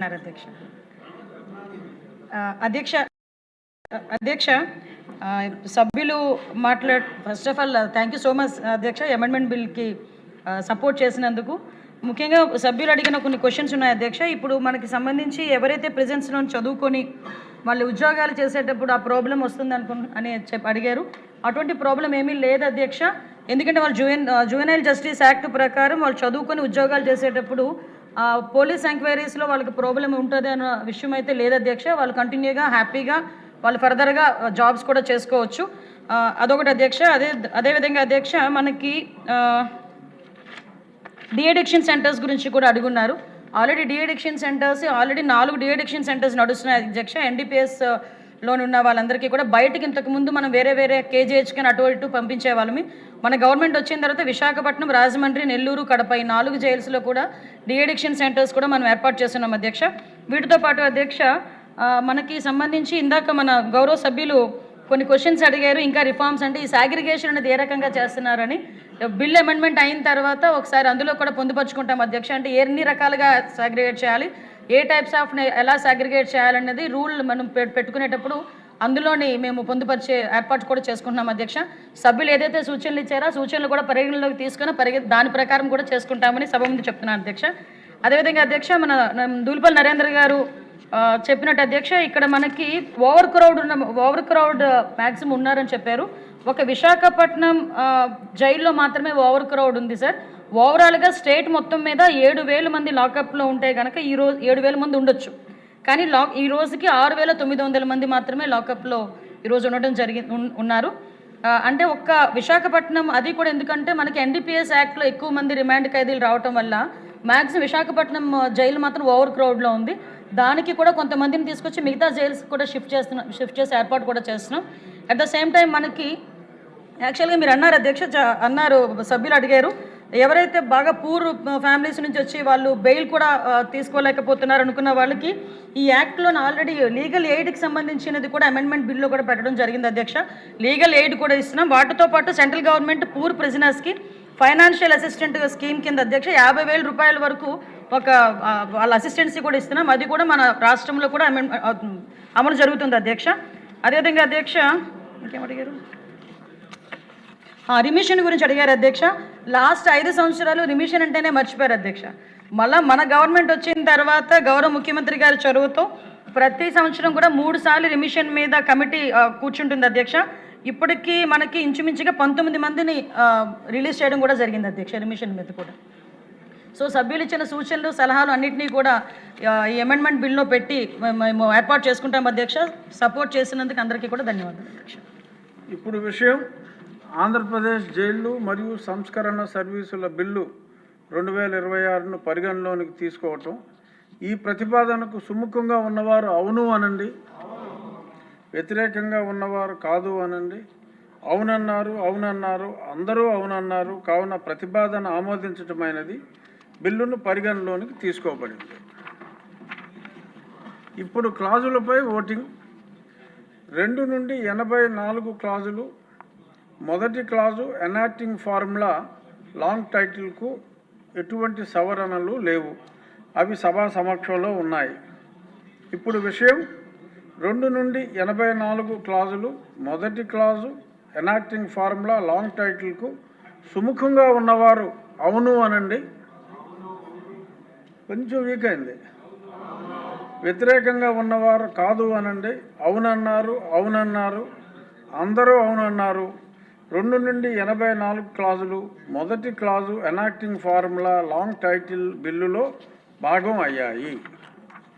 అధ్యక్ష అధ్యక్ష అధ్యక్ష సభ్యులు first of all thank you so much అధ్యక్ష అమెండ్మెంట్ బిల్కి సపోర్ట్ చేసినందుకు. ముఖ్యంగా సభ్యులు అడిగిన కొన్ని క్వశ్చన్స్ ఉన్నాయి అధ్యక్ష. ఇప్పుడు మనకి సంబంధించి ఎవరైతే ప్రెజెన్స్లో చదువుకొని వాళ్ళు ఉద్యోగాలు చేసేటప్పుడు ఆ ప్రాబ్లం వస్తుంది అని అడిగారు. అటువంటి ప్రాబ్లం ఏమీ లేదు అధ్యక్ష. ఎందుకంటే వాళ్ళు జువెనైల్ జస్టిస్ యాక్ట్ ప్రకారం వాళ్ళు చదువుకొని ఉద్యోగాలు చేసేటప్పుడు పోలీస్ ఎంక్వైరీస్లో వాళ్ళకి ప్రాబ్లం ఉంటుంది అన్న విషయం అయితే లేదు అధ్యక్ష. వాళ్ళు కంటిన్యూగా హ్యాపీగా వాళ్ళు ఫర్దర్గా జాబ్స్ కూడా చేసుకోవచ్చు. అదొకటి అధ్యక్ష. అదేవిధంగా అధ్యక్ష మనకి డిఎడిక్షన్ సెంటర్స్ గురించి కూడా అడుగున్నారు. Already de-addiction centres 4 de-addiction centres నడుస్తున్నాయి అధ్యక్ష. ఎన్డీపీఎస్లోని ఉన్న వాళ్ళందరికీ కూడా బయటకి ఇంతకుముందు మనం వేరే కేజీహెచ్ కానీ అటు ఇటు పంపించే వాళ్ళమి. మన గవర్నమెంట్ వచ్చిన తర్వాత విశాఖపట్నం, రాజమండ్రి, నెల్లూరు, కడప ఈ 4 జైల్స్లో కూడా డిఎడిక్షన్ సెంటర్స్ కూడా మనం ఏర్పాటు చేస్తున్నాం అధ్యక్ష. వీటితో పాటు అధ్యక్ష మనకి సంబంధించి ఇందాక మన గౌరవ సభ్యులు కొన్ని క్వశ్చన్స్ అడిగారు. ఇంకా రిఫార్మ్స్ అంటే ఈ సాగ్రిగేషన్ అనేది ఏ రకంగా చేస్తున్నారని. బిల్ అమెండ్మెంట్ అయిన తర్వాత ఒకసారి అందులో కూడా పొందుపరుచుకుంటాం అధ్యక్ష. అంటే ఎన్ని రకాలుగా సాగ్రిగేట్ చేయాలి, ఏ టైప్స్ ఆఫ్ ఎలా సాగ్రిగేట్ చేయాలనేది రూల్ మనం పెట్టుకునేటప్పుడు అందులోని మేము పొందుపరిచే ఏర్పాటు కూడా చేసుకుంటున్నాం అధ్యక్ష. సభ్యులు ఏదైతే సూచనలు ఇచ్చారో సూచనలు కూడా పరిగణలోకి తీసుకుని దాని ప్రకారం కూడా చేసుకుంటామని సభ ముందు చెప్తున్నాను అధ్యక్ష. అదేవిధంగా అధ్యక్ష మన దూలిపల్లి నరేంద్ర గారు చెప్పినట్టు అధ్యక్ష ఇక్కడ మనకి ఓవర్ క్రౌడ్ మ్యాక్సిమం ఉన్నారని చెప్పారు. ఒక విశాఖపట్నం జైల్లో మాత్రమే ఓవర్ క్రౌడ్ ఉంది సార్. ఓవరాల్గా స్టేట్ మొత్తం మీద 7,000 మంది లాకప్లో ఉంటే కనుక ఈరోజు 7,000 మంది ఉండొచ్చు. కానీ ఈ రోజుకి 6,900 మంది మాత్రమే లాకప్లో ఈరోజు ఉన్నారు. అంటే ఒక్క విశాఖపట్నం అది కూడా ఎందుకంటే మనకి ఎన్డీపీఎస్ యాక్ట్లో ఎక్కువ మంది రిమాండ్ ఖైదీలు రావటం వల్ల మ్యాక్సిమం విశాఖపట్నం జైలు మాత్రం ఓవర్ క్రౌడ్లో ఉంది. దానికి కూడా కొంతమందిని తీసుకొచ్చి మిగతా జైల్స్ కూడా షిఫ్ట్ చేసి ఏర్పాటు కూడా చేస్తున్నాం. అట్ ద సేమ్ టైం మనకి యాక్చువల్గా మీరు అన్నారు అధ్యక్ష, సభ్యులు అడిగారు ఎవరైతే బాగా పూర్ ఫ్యామిలీస్ నుంచి వచ్చి వాళ్ళు బెయిల్ కూడా తీసుకోలేకపోతున్నారు అనుకున్న వాళ్ళకి ఈ యాక్ట్లో ఆల్రెడీ లీగల్ ఎయిడ్కి సంబంధించినది కూడా అమెండ్మెంట్ బిల్లో కూడా పెట్టడం జరిగింది అధ్యక్ష. లీగల్ ఎయిడ్ కూడా ఇస్తున్నాం. వాటితో పాటు సెంట్రల్ గవర్నమెంట్ పూర్ ప్రిజనర్స్కి ఫైనాన్షియల్ అసిస్టెంట్ స్కీమ్ కింద అధ్యక్ష 50,000 రూపాయల వరకు వాళ్ళ అసిస్టెన్సీ కూడా ఇస్తున్నాం. అది కూడా మన రాష్ట్రంలో కూడా అమలు జరుగుతుంది అధ్యక్ష. అదేవిధంగా అధ్యక్ష ఇంకేమడిగారు, రిమిషన్ గురించి అడిగారు అధ్యక్ష. లాస్ట్ 5 సంవత్సరాలు రిమిషన్ అంటేనే మర్చిపోయారు అధ్యక్ష. మళ్ళీ మన గవర్నమెంట్ వచ్చిన తర్వాత గౌరవ ముఖ్యమంత్రి గారి చొరవతో ప్రతి సంవత్సరం కూడా 3 సార్లు రిమిషన్ మీద కమిటీ కూర్చుంటుంది అధ్యక్ష. ఇప్పటికీ మనకి ఇంచుమించుగా 19 మందిని రిలీజ్ చేయడం కూడా జరిగింది అధ్యక్ష రిమిషన్ మీద కూడా. సో సభ్యులు ఇచ్చిన సూచనలు సలహాలు అన్నింటినీ కూడా ఈ అమెండ్మెంట్ బిల్లో పెట్టి మేము ఏర్పాటు చేసుకుంటాం అధ్యక్ష. సపోర్ట్ చేసినందుకు అందరికీ కూడా ధన్యవాదాలు అధ్యక్ష. ఇప్పుడు విషయం ఆంధ్రప్రదేశ్ జైళ్ళు మరియు సంస్కరణ సర్వీసుల బిల్లు 2026ను పరిగణలోనికి తీసుకోవటం. ఈ ప్రతిపాదనకు సుముఖంగా ఉన్నవారు అవును అనండి, వ్యతిరేకంగా ఉన్నవారు కాదు అనండి. అవునన్నారు అందరూ అవునన్నారు. కావున ప్రతిపాదన ఆమోదించటమైనది. బిల్లును పరిగణలోనికి తీసుకోబడింది. ఇప్పుడు క్లాజులపై ఓటింగ్. 2 నుండి 84 క్లాజులు. మొదటి క్లాజు ఎనాక్టింగ్ ఫార్ములా లాంగ్ టైటిల్కు ఎటువంటి సవరణలు లేవు. అవి సభా సమక్షంలో ఉన్నాయి. ఇప్పుడు విషయం 2 నుండి 84 క్లాజులు. మొదటి క్లాజు ఎనాక్టింగ్ ఫార్ములా లాంగ్ టైటిల్కు సుముఖంగా ఉన్నవారు అవును అనండి. కొంచెం వీక్ అయింది. వ్యతిరేకంగా ఉన్నవారు కాదు అనండి. అవునన్నారు అందరూ అవునన్నారు. 2 నుండి 84 క్లాజులు. మొదటి clause enacting formula long title బిల్లులో భాగం అయ్యాయి.